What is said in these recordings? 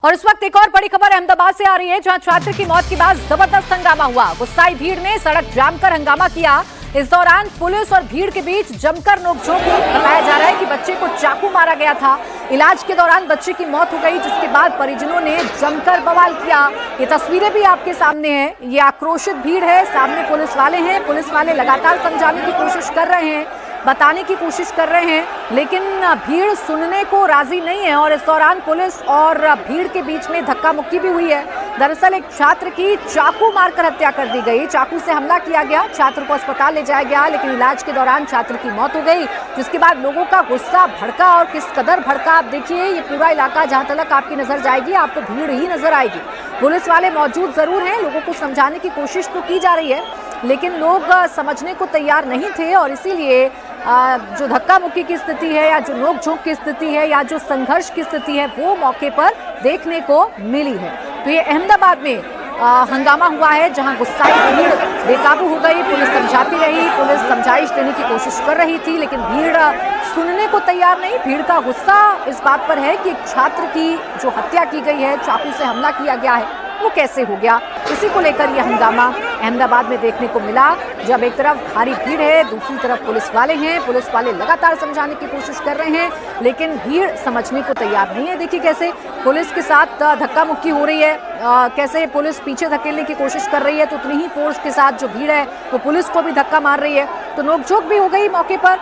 और इस वक्त एक और बड़ी खबर अहमदाबाद से आ रही है, जहां छात्र की मौत के बाद जबरदस्त हंगामा हुआ। गुस्साई भीड़ ने सड़क जाम कर हंगामा किया। इस दौरान पुलिस और भीड़ के बीच जमकर नोकझोंक हुई। बताया जा रहा है कि बच्चे को चाकू मारा गया था। इलाज के दौरान बच्चे की मौत हो गई, जिसके बाद परिजनों ने जमकर बवाल किया। ये तस्वीरें भी आपके सामने हैं। ये आक्रोशित भीड़ है, सामने पुलिस वाले हैं। पुलिस वाले लगातार समझाने की कोशिश कर रहे हैं, बताने की कोशिश कर रहे हैं, लेकिन भीड़ सुनने को राजी नहीं है। और इस दौरान पुलिस और भीड़ के बीच में धक्का मुक्की भी हुई है। दरअसल एक छात्र की चाकू मारकर हत्या कर दी गई। चाकू से हमला किया गया, छात्र को अस्पताल ले जाया गया, लेकिन इलाज के दौरान छात्र की मौत हो गई। जिसके बाद लोगों का गुस्सा भड़का, और किस कदर भड़का आप देखिए। ये पूरा इलाका, जहां तक आपकी नजर जाएगी आपको भीड़ ही नजर आएगी। पुलिस वाले मौजूद जरूर हैं, लोगों को समझाने की कोशिश तो की जा रही है, लेकिन लोग समझने को तैयार नहीं थे। और इसीलिए जो धक्का मुक्की की स्थिति है, या जो नोकझोंक की स्थिति है, या जो संघर्ष की स्थिति है, वो मौके पर देखने को मिली है। तो ये अहमदाबाद में हंगामा हुआ है, जहां गुस्साई भीड़ बेकाबू हो गई। पुलिस समझाती रही, पुलिस समझाइश देने की कोशिश कर रही थी, लेकिन भीड़ सुनने को तैयार नहीं। भीड़ का गुस्सा इस बात पर है कि एक छात्र की जो हत्या की गई है, चाकू से हमला किया गया है, वो कैसे हो गया। इसी को लेकर यह हंगामा अहमदाबाद में देखने को मिला, जब एक तरफ भारी भीड़ है, दूसरी तरफ पुलिस वाले हैं। पुलिस वाले लगातार समझाने की कोशिश कर रहे हैं, लेकिन भीड़ समझने को तैयार नहीं है। देखिए कैसे पुलिस के साथ धक्का मुक्की हो रही है, कैसे पुलिस पीछे धकेलने की कोशिश कर रही है, तो उतनी ही फोर्स के साथ जो भीड़ है वो पुलिस को भी धक्का मार रही है। तो नोकझोंक भी हो गई मौके पर।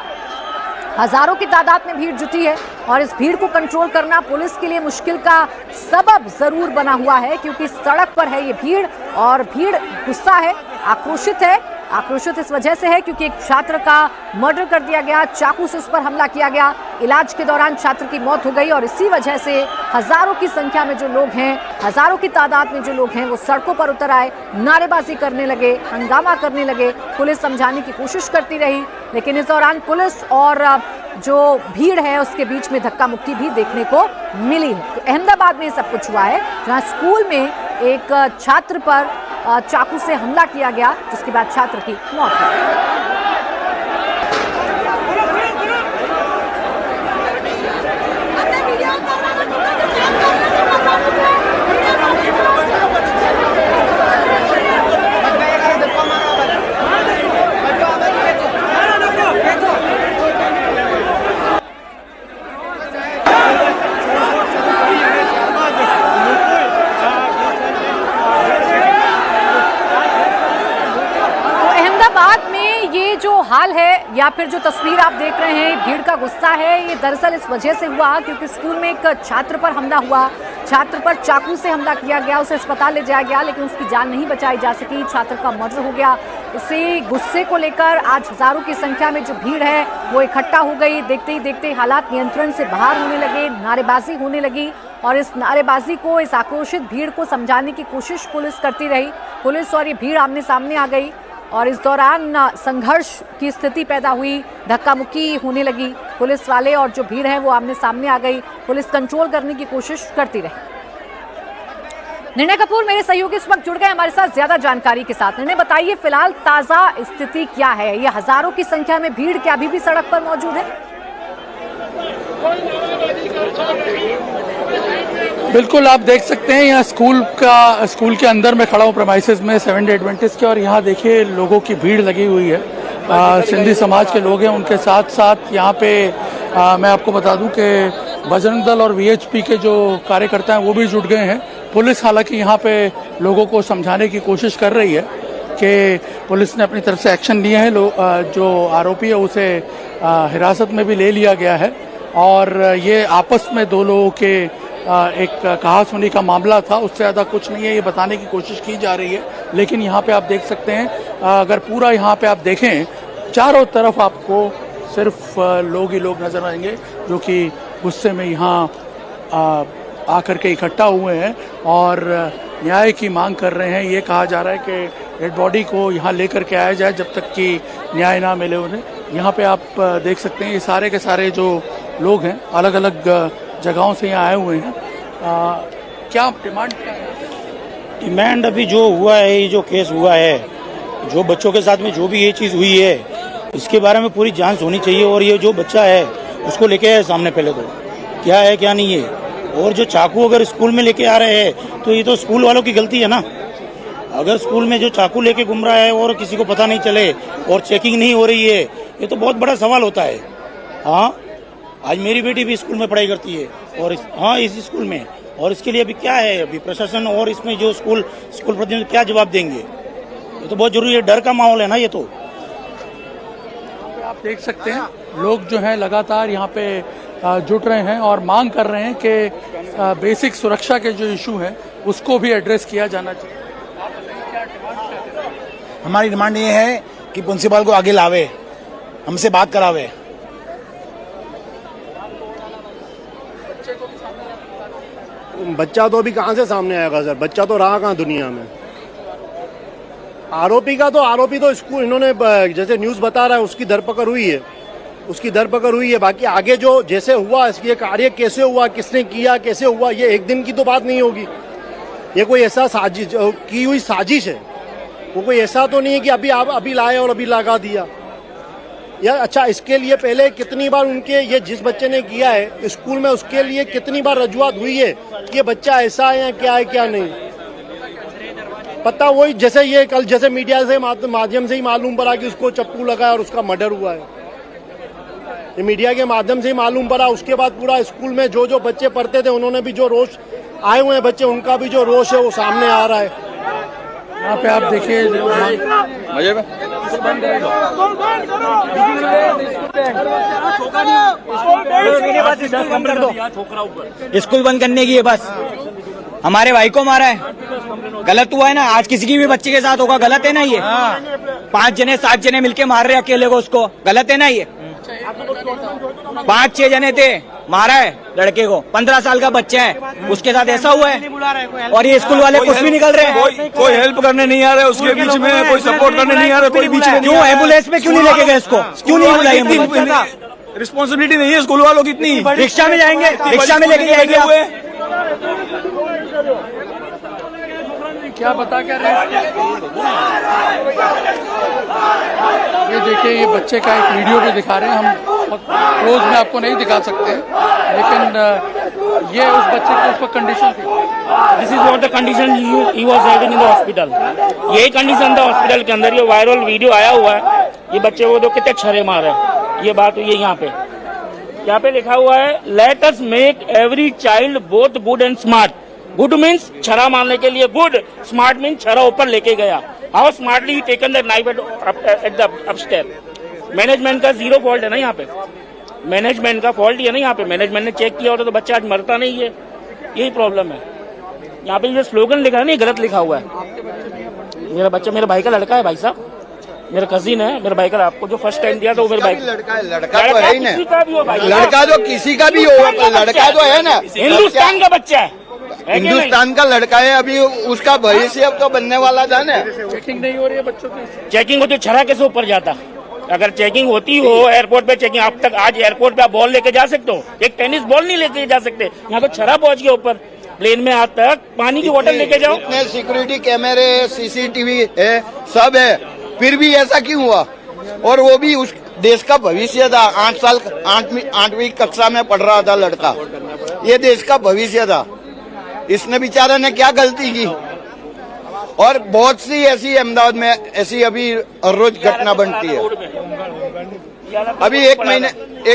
हजारों की तादाद में भीड़ जुटी है, और इस भीड़ को कंट्रोल करना पुलिस के लिए मुश्किल का सबब जरूर बना हुआ है, क्योंकि सड़क पर है ये भीड़, और भीड़ गुस्सा है, आक्रोशित है। आक्रोशित इस वजह से है क्योंकि एक छात्र का मर्डर कर दिया गया, चाकू से उस पर हमला किया गया। इलाज के दौरान छात्र की मौत हो गई, और इसी वजह से हजारों की संख्या में जो लोग हैं, हजारों की तादाद में जो लोग हैं, वो सड़कों पर उतर आए, नारेबाजी करने लगे, हंगामा करने लगे। पुलिस समझाने की कोशिश करती रही, लेकिन इस दौरान पुलिस और जो भीड़ है उसके बीच में धक्का मुक्की भी देखने को मिली है। तो अहमदाबाद में सब कुछ हुआ है, जहां स्कूल में एक छात्र पर चाकू से हमला किया गया, जिसके बाद छात्र की मौत हो गई। ये जो हाल है, या फिर जो तस्वीर आप देख रहे हैं, भीड़ का गुस्सा है, ये दरअसल इस वजह से हुआ क्योंकि स्कूल में एक छात्र पर हमला हुआ। छात्र पर चाकू से हमला किया गया, उसे अस्पताल ले जाया गया, लेकिन उसकी जान नहीं बचाई जा सकी। छात्र का मर्डर हो गया। इसी गुस्से को लेकर आज हजारों की संख्या में जो भीड़ है वो इकट्ठा हो गई। देखते ही देखते हालात नियंत्रण से बाहर होने लगे, नारेबाजी होने लगी, और इस नारेबाजी को, इस आक्रोशित भीड़ को समझाने की कोशिश पुलिस करती रही। पुलिस और ये भीड़ आमने सामने आ गई, और इस दौरान संघर्ष की स्थिति पैदा हुई, धक्का मुक्की होने लगी। पुलिस वाले और जो भीड़ है वो आमने सामने आ गई। पुलिस कंट्रोल करने की कोशिश करती रही। निर्णय कपूर मेरे सहयोगी इस वक्त जुड़ गए हमारे साथ ज्यादा जानकारी के साथ। निर्णय, बताइए फिलहाल ताजा स्थिति क्या है? ये हजारों की संख्या में भीड़ क्या अभी भी सड़क पर मौजूद है? बिल्कुल, आप देख सकते हैं यहाँ स्कूल के अंदर मैं खड़ा हूँ प्रेमाइसेस में, 7 डे एडवेंटिस्ट के, और यहाँ देखिए लोगों की भीड़ लगी हुई है। सिंधी समाज के लोग हैं, उनके साथ साथ यहाँ पे मैं आपको बता दूं कि बजरंग दल और वीएचपी के जो कार्यकर्ता हैं वो भी जुट गए हैं। पुलिस हालांकि यहाँ पे लोगों को समझाने की कोशिश कर रही है कि पुलिस ने अपनी तरफ से एक्शन लिए हैं। जो आरोपी है उसे हिरासत में भी ले लिया गया है, और ये आपस में दो लोगों के एक कहासुनी का मामला था, उससे ज़्यादा कुछ नहीं है, ये बताने की कोशिश की जा रही है। लेकिन यहाँ पे आप देख सकते हैं, अगर पूरा यहाँ पे आप देखें, चारों तरफ आपको सिर्फ लोग ही लोग नजर आएंगे जो कि गुस्से में यहाँ आकर के इकट्ठा हुए हैं और न्याय की मांग कर रहे हैं। ये कहा जा रहा है कि डेड बॉडी को यहाँ लेकर के आया जाए जब तक कि न्याय ना मिले उन्हें। यहाँ पे आप देख सकते हैं ये सारे के सारे जो लोग हैं अलग अलग जगहों से यहाँ आए हुए हैं। क्या डिमांड क्या है? डिमांड अभी जो हुआ है, ये जो केस हुआ है, जो बच्चों के साथ में जो भी ये चीज़ हुई है, इसके बारे में पूरी जांच होनी चाहिए। और ये जो बच्चा है उसको लेके आए सामने, पहले तो क्या है क्या नहीं है, और जो चाकू अगर स्कूल में लेके आ रहे हैं तो ये तो स्कूल वालों की गलती है ना। अगर स्कूल में जो चाकू लेके घूम रहा है और किसी को पता नहीं चले और चेकिंग नहीं हो रही है, ये तो बहुत बड़ा सवाल होता है। हाँ, आज मेरी बेटी भी स्कूल में पढ़ाई करती है और इस स्कूल में, और इसके लिए अभी क्या है, अभी प्रशासन और इसमें जो स्कूल प्रतिनिधि क्या जवाब देंगे, ये तो बहुत जरूरी है। डर का माहौल है ना ये तो। आप देख सकते हैं लोग जो हैं लगातार यहाँ पे जुट रहे हैं और मांग कर रहे हैं कि बेसिक सुरक्षा के जो इशू हैं उसको भी एड्रेस किया जाना चाहिए। हमारी डिमांड ये है कि प्रिंसिपल को आगे लावे, हमसे बात करावे। बच्चा तो अभी कहाँ से सामने आएगा सर, बच्चा तो रहा कहाँ दुनिया में। आरोपी तो स्कूल, इन्होंने जैसे न्यूज़ बता रहा है उसकी धरपकड़ हुई है, बाकी आगे जो जैसे हुआ, इसकी कार्य कैसे हुआ, किसने किया, कैसे हुआ, ये एक दिन की तो बात नहीं होगी। ये कोई ऐसा साजिश की हुई साजिश है, वो कोई ऐसा तो नहीं है कि अभी लाए और अभी लगा दिया। या अच्छा, इसके लिए पहले कितनी बार उनके, ये जिस बच्चे ने किया है स्कूल में, उसके लिए कितनी बार रजूआत हुई है कि ये बच्चा ऐसा है या क्या है क्या नहीं पता। वही जैसे ये कल जैसे मीडिया से माध्यम से ही मालूम पड़ा कि उसको चप्पू लगा और उसका मर्डर हुआ है, ये मीडिया के माध्यम से ही मालूम पड़ा। उसके बाद पूरा स्कूल में जो बच्चे पढ़ते थे उन्होंने भी जो रोष आए हुए हैं बच्चे, उनका भी जो रोष है वो सामने आ रहा है। यहाँ पे आप देखिए मजे में स्कूल बंद करने की है बस। हमारे भाई को मारा है, गलत हुआ है ना। आज किसी की भी बच्चे के साथ होगा, गलत है ना ये। 5 जने 7 जने मिलके मार रहे अकेले को, उसको गलत है ना ये। 5-6 जने थे, मारा है लड़के को। 15 साल का बच्चा है, उसके साथ ऐसा हुआ है। और ये स्कूल वाले कुछ भी निकल रहे हैं, कोई हेल्प करने नहीं आ रहा है उसके बीच में, कोई सपोर्ट करने नहीं आ रहा, कोई बीच में। क्यों एम्बुलेंस में क्यों नहीं लेके गए इसको, क्यों नहीं बुलाई एम्बुलेंस? रिस्पॉन्सिबिलिटी नहीं है स्कूल वालों की इतनी। रिक्शा में जाएंगे, रिक्शा में लेके जाएंगे आप। क्या बता क्या रहे हैं? ये देखिए, ये बच्चे का एक वीडियो भी दिखा रहे हैं हम। क्लोज में आपको नहीं दिखा सकते हैं, लेकिन ये उस बच्चे की उस वक्त कंडीशन थी। This is what the condition he was having in the hospital. यही कंडीशन था हॉस्पिटल के अंदर। ये वायरल वीडियो आया हुआ है, ये बच्चे को तो कितने छरे मार है, ये बात हुई है। यहाँ पे लिखा हुआ है, let us make every child both good and smart. Good means छरा मारने के लिए गुड, स्मार्ट मीन्स छरा ऊपर लेके गया। How smartly he taken the knife at the upstair. Management का जीरो फॉल्ट है ना यहाँ पे, मैनेजमेंट का फॉल्ट ही है ना यहाँ पे। मैनेजमेंट ने चेक किया होता तो बच्चा आज मरता नहीं है, यही प्रॉब्लम है। यहाँ पे जो स्लोगन लिखा है ना, गलत लिखा हुआ है। मेरा बच्चा मेरे भाई का लड़का है, भाई साहब मेरा कजिन है, मेरे भाई का। आपको जो फर्स्ट टाइम दिया था वो मेरे भाई लड़का है, लड़का तो है ही ना, लड़का तो किसी का भी हो, लड़का तो है ना, हिंदुस्तान का बच्चा है, हिंदुस्तान का लड़का है। अभी उसका भविष्य अब तो बनने वाला था ना। चेकिंग नहीं हो रही है बच्चों की। चेकिंग होती छरा कैसे ऊपर जाता? अगर चेकिंग होती हो एयरपोर्ट पे, चेकिंग अब तक आज एयरपोर्ट पे आप बॉल लेके जा सकते हो, एक टेनिस बॉल नहीं लेके जा सकते। यहाँ तो छरा पहुंच गया ऊपर। प्लेन में आज तक पानी की बोतल लेके जाओ। इतने सिक्योरिटी कैमरे, सीसीटीवी है, सब है, फिर भी ऐसा क्यों हुआ? और वो भी उस देश का भविष्य था। 8वीं कक्षा में पढ़ रहा था लड़का, ये देश का भविष्य था। इसने बेचारा ने क्या गलती की? और बहुत सी ऐसी अहमदाबाद में ऐसी अभी हर रोज घटना बनती है। अभी एक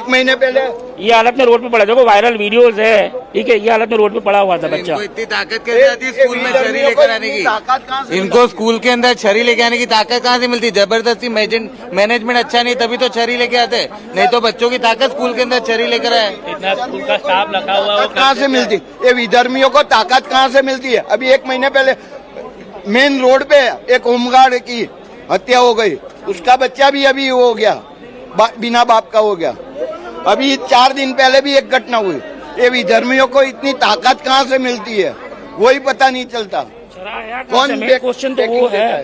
महीने पहले ये हालत में रोड पे पड़ा, देखो वायरल वीडियोस है, ठीक है। ये हालत में रोड पे पड़ा हुआ था बच्चा। इतनी ताकत कैसे आती है स्कूल में छरी लेकर आने की? इनको स्कूल के अंदर छरी लेके आने की ताकत कहाँ से मिलती? जबरदस्ती मैनेजमेंट अच्छा नहीं तभी तो छरी लेके आते, नहीं तो बच्चों की ताकत स्कूल के अंदर छरी लेकर आए। इतना स्कूल का स्टाफ लगा हुआ है, कहाँ से मिलती? ये विधर्मियों को ताकत कहाँ से मिलती है? अभी 1 महीने पहले मेन रोड पे एक होमगार्ड की हत्या हो गई, उसका बच्चा भी अभी वो हो गया, बिना बाप का हो गया। अभी 4 दिन पहले भी एक घटना हुई। ये विधर्मियों को इतनी ताकत कहाँ से मिलती है, वही पता नहीं चलता। कौन क्वेश्चन तो वो है,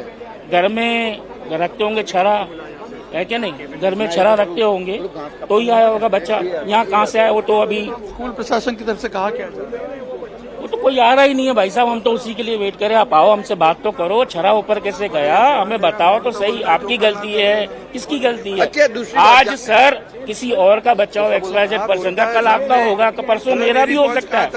घर में रखते होंगे छरा, है क्या नहीं? घर में छरा रखते होंगे तो ही आया होगा बच्चा। यहाँ कहाँ से आया वो तो अभी स्कूल प्रशासन की तरफ से कहा क्या जाए? वो तो कोई आ रहा ही नहीं है भाई साहब, हम तो उसी के लिए वेट करें। आप आओ, हमसे बात तो करो, छरा ऊपर कैसे गया हमें बताओ तो सही। आपकी गलती है, किसकी गलती है? अच्छा, दूसरी आज बात- सर किसी और का बच्चा हो, XYZ पर्सन का, कल आपका होगा, परसों मेरा भी हो सकता है।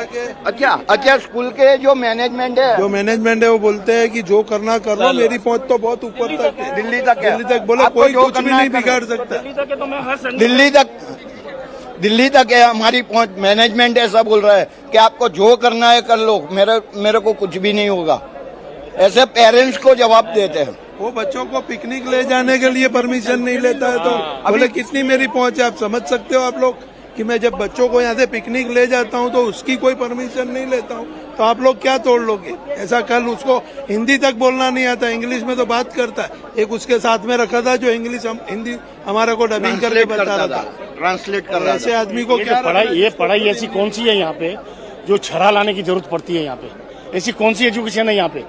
अच्छा, स्कूल के जो मैनेजमेंट है, है वो बोलते हैं कि जो करना कर लो, मेरी पहुंच तो बहुत ऊपर तक है, दिल्ली तक है। दिल्ली तक। बोले आपको कोई जो कुछ भी करना है नहीं करो। बिगाड़ सकता। दिल्ली तक है तो मैं हर संडे दिल्ली तक है हमारी पहुंच। मैनेजमेंट ऐसा बोल रहा है कि आपको जो करना है कर लो, मेरे को कुछ भी नहीं होगा। ऐसे पेरेंट्स को जवाब देते हैं। वो बच्चों को पिकनिक ले जाने के लिए परमिशन नहीं लेता है, तो बोले कितनी मेरी पहुंच है। आप समझ सकते हो आप लोग कि मैं जब बच्चों को यहाँ से पिकनिक ले जाता हूँ तो उसकी कोई परमिशन नहीं लेता हूँ, तो आप लोग क्या तोड़ लोगे? ऐसा कल उसको हिंदी तक बोलना नहीं आता, इंग्लिश में तो बात करता है। एक उसके साथ में रखा था जो हिंदी हमारा को डबिंग करके बता रहा था, ट्रांसलेट कर रहा ऐसे आदमी को क्या ये पढ़ाई ऐसी कौन सी है यहाँ पे जो छरा लाने की जरूरत पड़ती है? यहाँ पे ऐसी कौन सी एजुकेशन है यहाँ पे?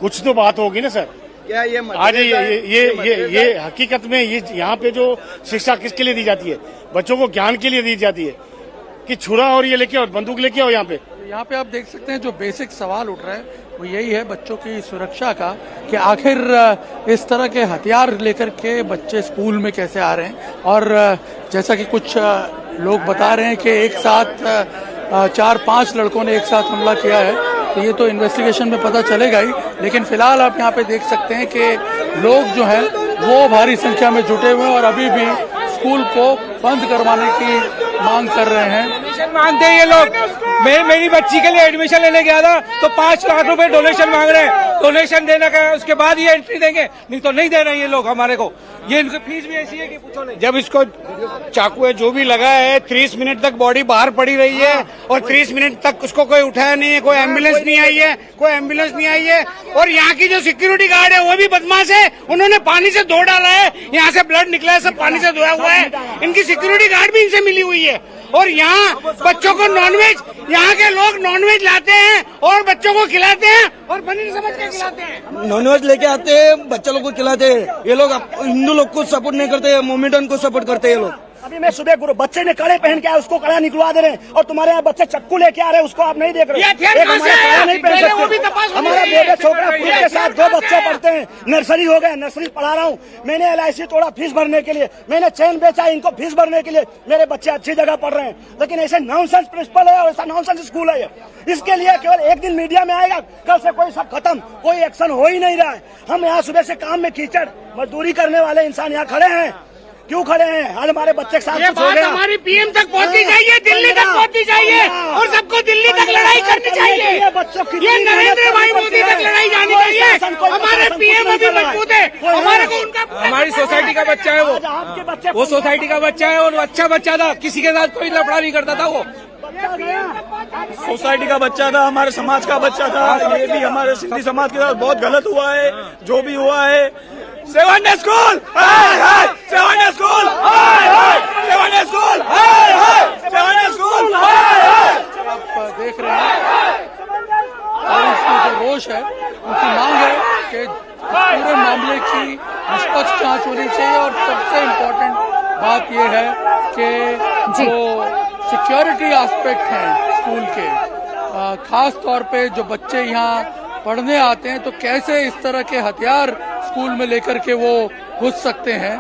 कुछ तो बात होगी ना सर। क्या ये आज ये हकीकत में ये यहाँ पे जो शिक्षा किसके लिए दी जाती है? बच्चों को ज्ञान के लिए दी जाती है कि छुरा और ये लेके आओ, बंदूक लेके आओ यहाँ पे। यहाँ पे आप देख सकते हैं जो बेसिक सवाल उठ रहा है वो यही है बच्चों की सुरक्षा का, कि आखिर इस तरह के हथियार लेकर के बच्चे स्कूल में कैसे आ रहे हैं। और जैसा कि कुछ लोग बता रहे हैं कि एक साथ 4-5 लड़कों ने एक साथ हमला किया है, तो ये तो इन्वेस्टिगेशन में पता चलेगा ही। लेकिन फिलहाल आप यहाँ पे देख सकते हैं कि लोग जो हैं वो भारी संख्या में जुटे हुए हैं और अभी भी स्कूल को बंद करवाने की मांग कर रहे हैं। डोनेशन मांगते हैं ये लोग। मेरी बच्ची के लिए एडमिशन लेने गया था तो 5 लाख रुपए डोनेशन मांग रहे हैं। डोनेशन देने का उसके बाद ये एंट्री देंगे, नहीं तो नहीं दे रहे हैं ये लोग हमारे को। ये इनकी फीस भी ऐसी है कि पूछो नहीं। जब इसको चाकू है जो भी लगा है, 30 मिनट तक बॉडी बाहर पड़ी रही है और 30 मिनट तक उसको कोई उठाया नहीं है, कोई एम्बुलेंस नहीं आई है, और यहाँ की जो सिक्योरिटी गार्ड है वो भी बदमाश है। उन्होंने पानी से धो डाला है, यहाँ से ब्लड निकला है, सब पानी से धोया हुआ है। इनकी सिक्योरिटी गार्ड भी इनसे मिली हुई है। और यहाँ बच्चों को नॉनवेज, यहाँ के लोग नॉनवेज लाते हैं और बच्चों को खिलाते हैं और पनीर समझ के खिलाते हैं। नॉनवेज लेके आते हैं, बच्चा लोग को खिलाते हैं। ये लोग हिंदू लोग को सपोर्ट नहीं करते, मोमेडन को सपोर्ट करते हैं ये लोग। अभी मैं सुबह बच्चे ने कड़े पहन के आया, उसको कड़ा निकलवा दे रहे हैं, और तुम्हारे यहाँ बच्चे चक्कू लेके आ रहे हैं, उसको आप नहीं देख रहे। एक हमारा कड़ा नहीं पहन सकते। हमारा बेटे छोकरा पुलिस के साथ 2 बच्चे पढ़ते हैं, नर्सरी हो गए, नर्सरी पढ़ा रहा हूँ। मैंने LIC तोड़ा फीस भरने के लिए, मैंने चैन बेचा इनको फीस भरने के लिए। मेरे बच्चे अच्छी जगह पढ़ रहे हैं, लेकिन ऐसे नॉनसेंस प्रिंसिपल है और ऐसा नॉनसेंस स्कूल है। इसके लिए केवल एक दिन मीडिया में आएगा, कल से कोई सब खत्म, कोई एक्शन हो ही नहीं रहा है। हम यहाँ सुबह से काम में कीचड़ मजदूरी करने वाले इंसान यहाँ खड़े हैं। क्यों खड़े हैं? आज हमारे बच्चे के साथ ये बात हमारी PM तक पहुंचनी चाहिए, दिल्ली तक पहुंचनी चाहिए और सबको दिल्ली तक लड़ाई करनी चाहिए। बच्चों की ये नरेंद्र भाई मोदी तक लड़ाई जानी चाहिए। हमारे PM अभी मजबूत है, हमारे को उनका हमारी सोसाइटी का बच्चा है आपके बच्चे वो सोसाइटी का बच्चा है और अच्छा बच्चा था, किसी के साथ कोई लफड़ा नहीं करता था। वो सोसाइटी का बच्चा था, हमारे समाज का बच्चा था। ये भी हमारे सिंधी समाज के साथ बहुत गलत हुआ है, जो भी हुआ है। 7 day school, 7 day school, 7 day school, 7 day school. आप देख रहे हैं और इसमें जो रोष है, उनकी मांग है कि इस पूरे मामले की निष्पक्ष जांच होनी चाहिए। और सबसे इम्पोर्टेंट बात यह है कि जो सिक्योरिटी एस्पेक्ट हैं स्कूल के, खास तौर पे जो बच्चे यहाँ पढ़ने आते हैं तो कैसे इस तरह के हथियार स्कूल में लेकर के वो घुस सकते हैं,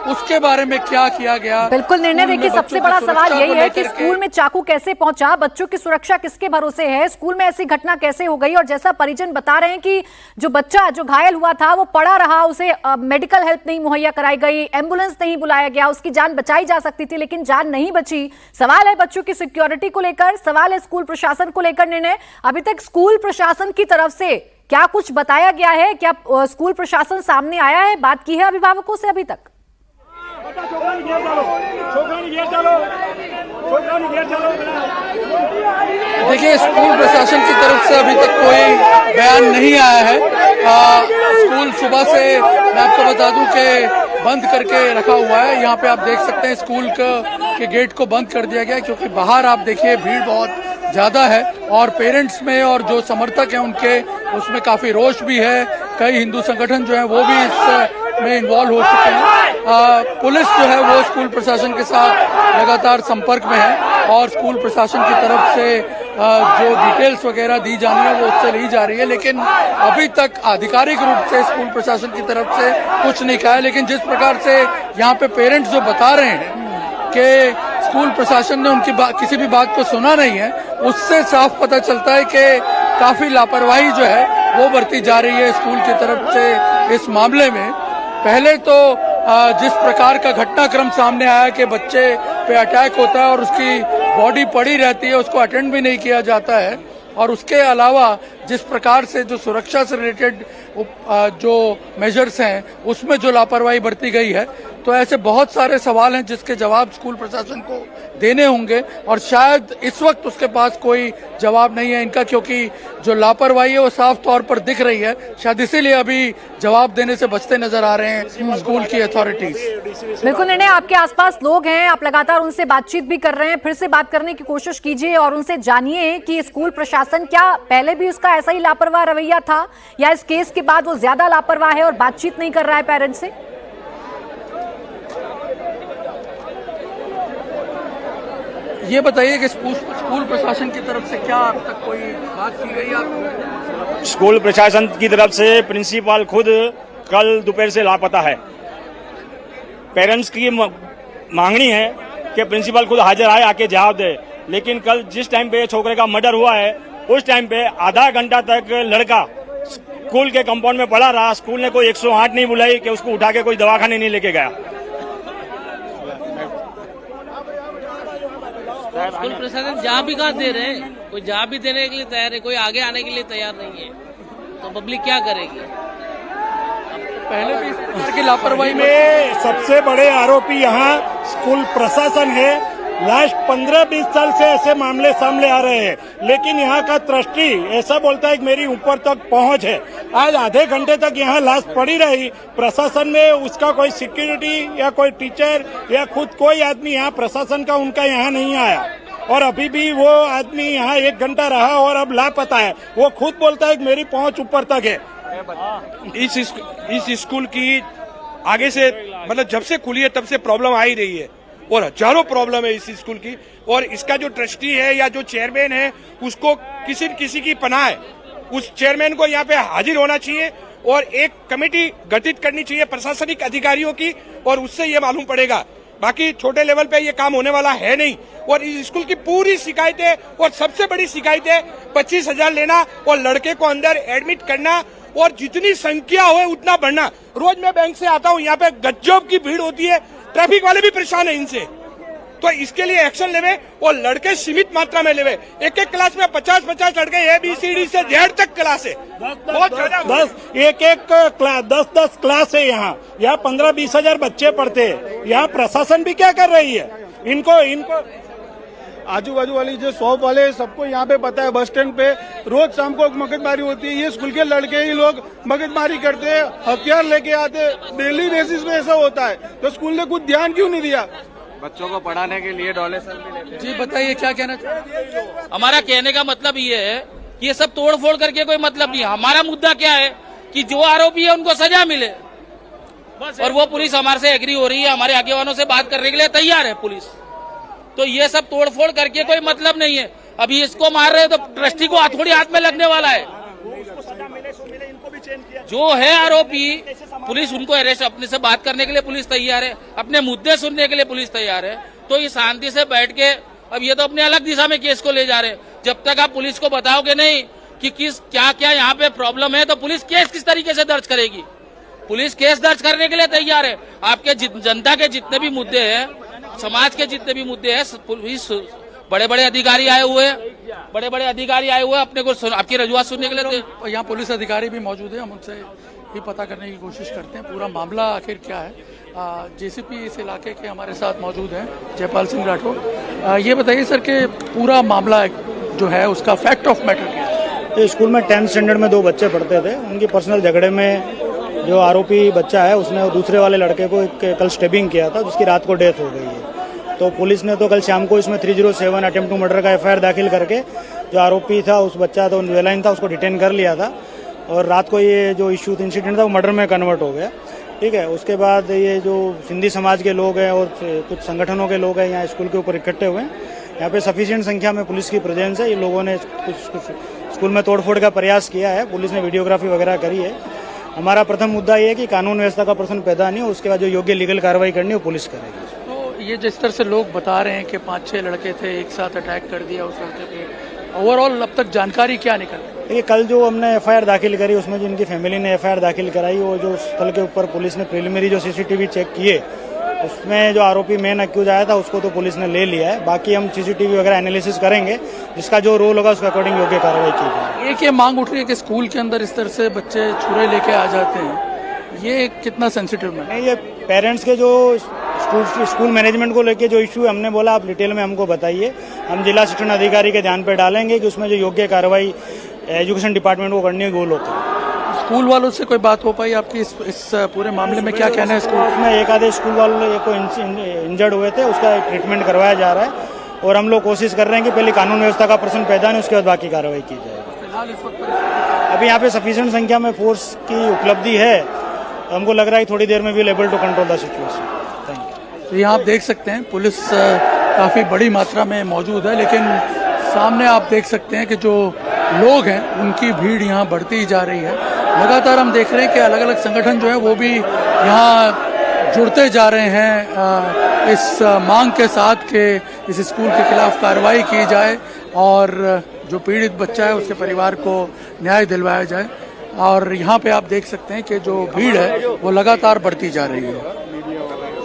उसके बारे में क्या किया गया। बिल्कुल निर्णय देखिए, सबसे बड़ा सवाल यही है कि स्कूल में चाकू कैसे पहुंचा, बच्चों की सुरक्षा किसके भरोसे है, स्कूल में ऐसी घटना कैसे हो गई। और जैसा परिजन बता रहे हैं कि जो बच्चा जो घायल हुआ था वो पड़ा रहा, उसे मेडिकल हेल्प नहीं मुहैया कराई गई, एम्बुलेंस नहीं बुलाया गया, उसकी जान बचाई जा सकती थी लेकिन जान नहीं बची। सवाल है बच्चों की सिक्योरिटी को लेकर, सवाल है स्कूल प्रशासन को लेकर निर्णय। अभी तक स्कूल प्रशासन की तरफ से क्या कुछ बताया गया है? क्या स्कूल प्रशासन सामने आया है, बात की है अभिभावकों से अभी तक? देखिए, स्कूल प्रशासन की तरफ से अभी तक कोई बयान नहीं आया है। स्कूल सुबह से मैं आपको बता दूं कि बंद करके रखा हुआ है। यहाँ पे आप देख सकते हैं स्कूल के गेट को बंद कर दिया गया है, क्योंकि बाहर आप देखिए भीड़ बहुत ज्यादा है और पेरेंट्स में और जो समर्थक हैं उनके उसमें काफी रोष भी है। कई हिंदू संगठन जो है वो भी इसमें इन्वॉल्व हो चुके हैं। पुलिस जो है वो स्कूल प्रशासन के साथ लगातार संपर्क में है और स्कूल प्रशासन की तरफ से जो डिटेल्स वगैरह दी जानी है वो उससे ली जा रही है, लेकिन अभी तक आधिकारिक रूप से स्कूल प्रशासन की तरफ से कुछ नहीं कहा है। लेकिन जिस प्रकार से यहाँ पे पेरेंट्स जो बता रहे हैं कि स्कूल प्रशासन ने उनकी किसी भी बात को सुना नहीं है, उससे साफ पता चलता है कि काफी लापरवाही जो है वो बरती जा रही है स्कूल की तरफ से इस मामले में। पहले तो जिस प्रकार का घटनाक्रम सामने आया कि बच्चे पे अटैक होता है और उसकी बॉडी पड़ी रहती है, उसको अटेंड भी नहीं किया जाता है, और उसके अलावा जिस प्रकार से जो सुरक्षा से रिलेटेड जो मेजर्स हैं उसमें जो लापरवाही बरती गई है, तो ऐसे बहुत सारे सवाल हैं जिसके जवाब स्कूल प्रशासन को देने होंगे, और शायद इस वक्त उसके पास कोई जवाब नहीं है इनका, क्योंकि जो लापरवाही है वो साफ तौर पर दिख रही है। शायद इसीलिए अभी जवाब देने से बचते नजर आ रहे हैं स्कूल की अथॉरिटीज। बिल्कुल निर्णय, आपके आसपास लोग हैं, आप लगातार उनसे बातचीत भी कर रहे हैं, फिर से बात करने की कोशिश कीजिए और उनसे जानिए कि स्कूल प्रशासन क्या पहले भी उसका ऐसा ही लापरवाह रवैया था या इस केस के बाद वो ज्यादा लापरवाह है और बातचीत नहीं कर रहा है पेरेंट्स से। ये बताइए कि स्कूल प्रशासन की तरफ से क्या अब तक कोई बात की गई है? स्कूल प्रशासन की तरफ से प्रिंसिपल खुद कल दोपहर से लापता है। पेरेंट्स की मांगनी है कि प्रिंसिपल खुद हाजिर आए, आके जवाब दे, लेकिन कल जिस टाइम पे छोकरे का मर्डर हुआ है उस टाइम पे आधा घंटा तक लड़का स्कूल के कंपाउंड में पड़ा रहा। स्कूल ने कोई 108 नहीं बुलाई कि उसको उठा के कोई दवाखाने नहीं लेके गया। स्कूल प्रशासन जहाँ भी कहा दे रहे हैं, कोई जहाँ भी देने के लिए तैयार है, कोई आगे आने के लिए तैयार नहीं है, तो पब्लिक क्या करेगी? पहले भी इस प्रकार की लापरवाही में सबसे बड़े आरोपी यहाँ स्कूल प्रशासन है। लास्ट 15-20 साल से ऐसे मामले सामने आ रहे हैं, लेकिन यहाँ का ट्रस्टी ऐसा बोलता है कि मेरी ऊपर तक पहुँच है। आज आधे घंटे तक यहाँ लाश पड़ी रही, प्रशासन में उसका कोई सिक्योरिटी या कोई टीचर या खुद कोई आदमी यहाँ प्रशासन का उनका यहाँ नहीं आया, और अभी भी वो आदमी यहाँ 1 घंटा रहा और अब लापता है। वो खुद बोलता है कि मेरी पहुँच ऊपर तक है। इस स्कूल की आगे से मतलब जब से खुली है तब से प्रॉब्लम आ ही रही है, और हजारों प्रॉब्लम है इस स्कूल की। और इसका जो ट्रस्टी है या जो चेयरमैन है उसको किसी की पनाह है, उस चेयरमैन को यहाँ पे हाजिर होना चाहिए और एक कमेटी गठित करनी चाहिए प्रशासनिक अधिकारियों की, और उससे ये मालूम पड़ेगा। बाकी छोटे लेवल पे ये काम होने वाला है नहीं। और इस स्कूल की पूरी शिकायतें, और सबसे बड़ी शिकायत है 25,000 लेना और लड़के को अंदर एडमिट करना, और जितनी संख्या हो उतना बढ़ना। रोज मैं बैंक से आता हूँ, यहाँ पे गज्जब की भीड़ होती है, ट्रैफिक वाले भी परेशान है इनसे। तो इसके लिए एक्शन लेवे और लड़के सीमित मात्रा में लेवे। एक क्लास में 50-50 लड़के ABCD से Z तक क्लास है। बहुत 10 क्लास है यहाँ 15-20 हजार बच्चे पढ़ते हैं। यहाँ प्रशासन भी क्या कर रही है? इनको आजू बाजू वाली जो शॉप वाले सबको यहाँ पे पता है, बस स्टैंड पे रोज शाम को मगजमारी होती है। ये स्कूल के लड़के ही लोग मगजमारी करते हैं, हथियार लेके आते, डेली बेसिस पे ऐसा होता है। तो स्कूल ने कुछ ध्यान क्यों नहीं दिया? बच्चों को पढ़ाने के लिए डोनेशन भी लेते हैं। जी बताइए क्या कहना चाहिए? हमारा कहने का मतलब ये है कि ये सब तोड़ फोड़ करके कोई मतलब नहीं है। हमारा मुद्दा क्या है कि जो आरोपी है उनको सजा मिले, और वो पुलिस हमारे से एग्री हो रही है, हमारे आगेवानों से बात करने के लिए तैयार है पुलिस। तो ये सब तोड़ फोड़ करके कोई मतलब नहीं है। अभी इसको मार रहे तो ट्रस्टी को हथौड़ी हाथ में लगने वाला है। जो है आरोपी, पुलिस उनको अरेस्ट, अपने से बात करने के लिए पुलिस तैयार है, अपने मुद्दे सुनने के लिए पुलिस तैयार है। तो ये शांति से बैठ के, अब ये तो अपने अलग दिशा में केस को ले जा रहे हैं। जब तक आप पुलिस को बताओगे नहीं कि किस क्या क्या यहाँ पे प्रॉब्लम है, तो पुलिस केस किस तरीके से दर्ज करेगी? पुलिस केस दर्ज करने के लिए तैयार है। आपके जनता के जितने भी मुद्दे हैं, समाज के जितने भी मुद्दे हैं, पुलिस बड़े बड़े अधिकारी आए हुए हैं, अपने को आपकी रजुआत सुनने के लिए। यहाँ पुलिस अधिकारी भी मौजूद है, हम उनसे ये पता करने की कोशिश करते हैं पूरा मामला आखिर क्या है। जेसीपी इस इलाके के हमारे साथ मौजूद हैं, जयपाल सिंह राठौर। ये बताइए सर कि पूरा मामला जो है उसका फैक्ट ऑफ मैटर क्या है? स्कूल में 10th स्टैंडर्ड में 2 बच्चे पढ़ते थे। उनकी पर्सनल झगड़े में जो आरोपी बच्चा है उसने दूसरे वाले लड़के को कल स्टेबिंग किया था, जिसकी रात को डेथ हो गई है। तो पुलिस ने तो कल शाम को इसमें 307 अटेम्प्ट टू मर्डर का FIR दाखिल करके जो आरोपी था, उस बच्चा तो वेलाइन था, उसको डिटेन कर लिया था। और रात को ये जो इंसिडेंट था वो मर्डर में कन्वर्ट हो गया। ठीक है, उसके बाद ये जो सिंधी समाज के लोग हैं और कुछ संगठनों के लोग हैं यहाँ स्कूल के ऊपर इकट्ठे हुए हैं। यहाँ पे सफिशिएंट संख्या में पुलिस की प्रेजेंस है। ये लोगों ने कुछ स्कूल में तोड़फोड़ का प्रयास किया है, पुलिस ने वीडियोग्राफी वगैरह करी है। हमारा प्रथम मुद्दा ये है कि कानून व्यवस्था का प्रश्न पैदा नहीं हो, उसके बाद जो योग्य लीगल कार्रवाई करनी है वो पुलिस करेगी। तो ये जिस तरह से लोग बता रहे हैं कि 5-6 लड़के थे, एक साथ अटैक कर दिया उस लड़के पे, ओवरऑल अब तक जानकारी क्या निकल? देखिए, कल जो हमने एफआईआर दाखिल करी उसमें जिनकी फैमिली ने एफआईआर दाखिल कराई, वो जो स्थल के ऊपर पुलिस ने प्रिलिमिनरी जो सीसीटीवी चेक किए उसमें जो आरोपी मेन अक्यूज आया था उसको तो पुलिस ने ले लिया है। बाकी हम सीसीटीवी वगैरह एनालिसिस करेंगे, जिसका जो रोल होगा उसके अकॉर्डिंग योग्य कार्रवाई की जाएगी। एक ये मांग उठ रही है कि स्कूल के अंदर इस तरह से बच्चे छुरे लेके आ जाते हैं, ये कितना सेंसिटिव है? नहीं, ये पेरेंट्स के जो स्कूल मैनेजमेंट को लेके जो इश्यू है, हमने बोला आप डिटेल में हमको बताइए, हम जिला शिक्षण अधिकारी के ध्यान पर डालेंगे कि उसमें जो योग्य कार्रवाई एजुकेशन डिपार्टमेंट को करनी है वो लोग करें। स्कूल वालों से कोई बात हो पाई आपकी इस पूरे मामले में? क्या कहना है स्कूल में? एक आधे स्कूल वाले को इंजर्ड हुए थे, उसका ट्रीटमेंट करवाया जा रहा है और हम लोग कोशिश कर रहे हैं कि पहले कानून व्यवस्था का प्रश्न पैदा नहीं, उसके बाद बाकी कार्रवाई की जाएगी। फिलहाल इस वक्त अभी यहाँ पे सफिशिएंट संख्या में फोर्स की उपलब्धि है, हमको लग रहा है थोड़ी देर में we able to control the situation. Thank you. तो यहाँ आप देख सकते हैं पुलिस काफी बड़ी मात्रा में मौजूद है, लेकिन सामने आप देख सकते हैं कि जो लोग हैं उनकी भीड़ यहाँ बढ़ती जा रही है। लगातार हम देख रहे हैं कि अलग अलग संगठन जो है वो भी यहाँ जुड़ते जा रहे हैं इस मांग के साथ कि इस स्कूल के खिलाफ कार्रवाई की जाए और जो पीड़ित बच्चा है उसके परिवार को न्याय दिलवाया जाए। और यहाँ पे आप देख सकते हैं कि जो भीड़ है वो लगातार बढ़ती जा रही है।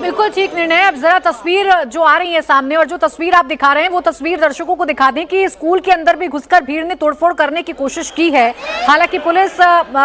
बिल्कुल ठीक निर्णय। अब जरा तस्वीर जो आ रही है सामने और जो तस्वीर आप दिखा रहे हैं वो तस्वीर दर्शकों को दिखा दें कि स्कूल के अंदर भी घुसकर भीड़ ने तोड़फोड़ करने की कोशिश की है। हालांकि पुलिस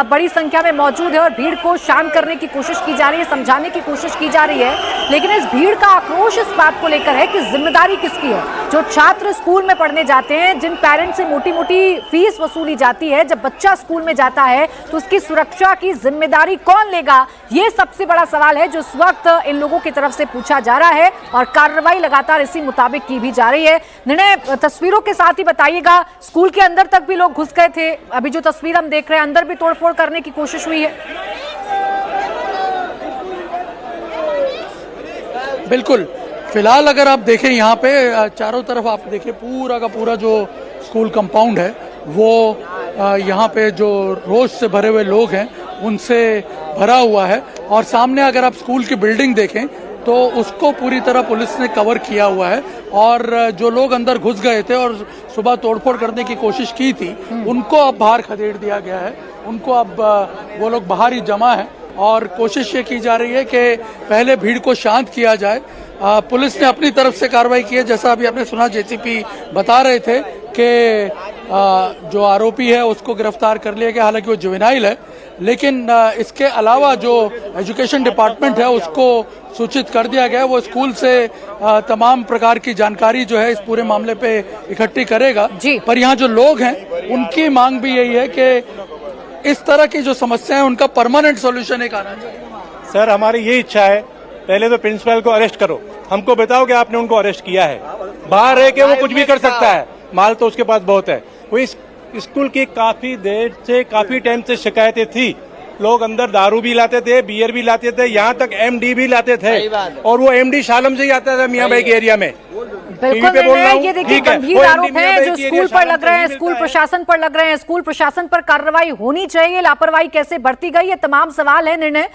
बड़ी संख्या में मौजूद है और भीड़ को शांत करने की कोशिश की जा रही है, समझाने की कोशिश की जा रही है, लेकिन इस भीड़ का आक्रोश इस बात को लेकर है कि जिम्मेदारी किसकी है। जो छात्र स्कूल में पढ़ने जाते हैं, जिन पेरेंट्स से मोटी मोटी फीस वसूली जाती है, जब बच्चा स्कूल में जाता है तो उसकी सुरक्षा की जिम्मेदारी कौन लेगा, ये सबसे बड़ा सवाल है जो इस वक्त इन लोगों की तरफ से पूछा जा रहा है और कार्रवाई लगातार इसी मुताबिक की भी जा रही है। निर्णय, तस्वीरों के साथ ही बताइएगा, स्कूल के अंदर तक भी लोग घुस गए थे, अभी जो तस्वीर हम देख रहे हैं अंदर भी तोड़फोड़ करने की कोशिश हुई है? बिल्कुल, फिलहाल अगर आप देखें यहाँ पे चारों तरफ आप देखें पूरा का पूरा जो स्कूल कंपाउंड है वो यहाँ पे जो रोज से भरे हुए लोग हैं उनसे भरा हुआ है और सामने अगर आप स्कूल की बिल्डिंग देखें तो उसको पूरी तरह पुलिस ने कवर किया हुआ है और जो लोग अंदर घुस गए थे और सुबह तोड़फोड़ करने की कोशिश की थी उनको अब बाहर खदेड़ दिया गया है। उनको अब वो लोग बाहर ही जमा है और कोशिश ये की जा रही है कि पहले भीड़ को शांत किया जाए। पुलिस ने अपनी तरफ से कार्रवाई की है, जैसा अभी आपने सुना जेसीपी बता रहे थे कि जो आरोपी है उसको गिरफ्तार कर लिया गया, हालांकि वो जुवेनाइल है, लेकिन इसके अलावा जो एजुकेशन डिपार्टमेंट है उसको सूचित कर दिया गया है। वो स्कूल से तमाम प्रकार की जानकारी जो है इस पूरे मामले पे इकट्ठी करेगा। पर यहाँ जो लोग हैं उनकी मांग भी यही है कि इस तरह की जो समस्या है उनका परमानेंट सोल्यूशन एक आना चाहिए। सर, हमारी ये इच्छा है, पहले तो प्रिंसिपल को अरेस्ट करो, हमको बताओ कि आपने उनको अरेस्ट किया है। बाहर रह के वो कुछ भी कर सकता है, माल तो उसके पास बहुत है। वो इस स्कूल की काफी देर से, काफी टाइम से शिकायतें थी, लोग अंदर दारू भी लाते थे, बियर भी लाते थे, यहाँ तक एमडी भी लाते थे और वो एमडी शालम से ही आता था मियाँ भाई के एरिया में। बिल्कुल, ये देखिए गंभीर आरोप है जो स्कूल पर लग रहे हैं, स्कूल प्रशासन पर लग रहे हैं। स्कूल प्रशासन पर कार्रवाई होनी चाहिए, लापरवाही कैसे बढ़ती गई, ये तमाम सवाल है। निर्णय